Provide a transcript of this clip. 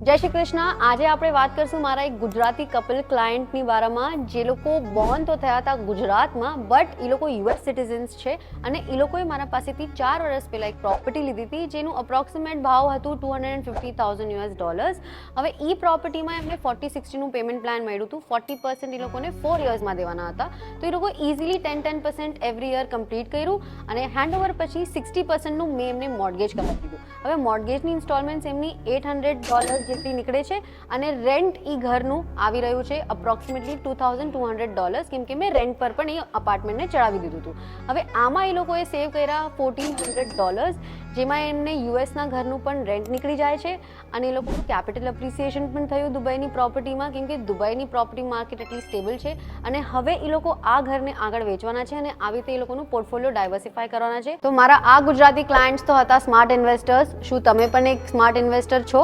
જય શ્રી કૃષ્ણ. આજે આપણે વાત કરશું મારા એક ગુજરાતી કપલ ક્લાયન્ટની બારામાં જે લોકો બોર્ન તો થયા હતા ગુજરાતમાં, બટ એ લોકો યુએસ સિટીઝન્સ છે અને એ લોકોએ મારા પાસેથી 4 વર્ષ પહેલાં એક પ્રોપર્ટી લીધી હતી જેનું અપ્રોક્સિમેટ ભાવ હતું $250,000. હવે એ પ્રોપર્ટીમાં એમને 40-60નું પેમેન્ટ પ્લાન મળ્યું હતું. 40% એ લોકોને 4 યર્સમાં દેવાના હતા. તો એ લોકો ઇઝીલી 10% એવરી યર કમ્પ્લીટ કર્યું અને હેન્ડઓવર પછી 60%નું મેં એમને મોર્ગેજ કરાવી દીધું. હવે મોર્ગેજની ઇન્સ્ટોલમેન્ટ્સ એમની $800 જેટલી નીકળે છે અને રેન્ટ એ ઘરનું આવી રહ્યું છે અપ્રોક્સિમેટલી $2,200, કેમ કે મેં રેન્ટ પર પણ એ અપાર્ટમેન્ટને ચડાવી દીધું હતું. હવે આમાં એ લોકોએ સેવ કર્યા $1,400, જેમાં એમને યુએસના ઘરનું પણ રેન્ટ નીકળી જાય છે અને એ લોકોનું કેપિટલ એપ્રિસિએશન પણ થયું દુબઈની પ્રોપર્ટીમાં, કેમ કે દુબઈની પ્રોપર્ટી માર્કેટ એટલી સ્ટેબલ છે અને હવે એ લોકો આ ઘરને આગળ વેચવાના છે અને આવી રીતે એ લોકોનું પોર્ટફોલિયો ડાયવર્સિફાય કરવાના છે. તો મારા આ ગુજરાતી ક્લાયન્ટ્સ તો હતા સ્માર્ટ ઇન્વેસ્ટર્સ. શું તમે પણ એક સ્માર્ટ ઇન્વેસ્ટર છો?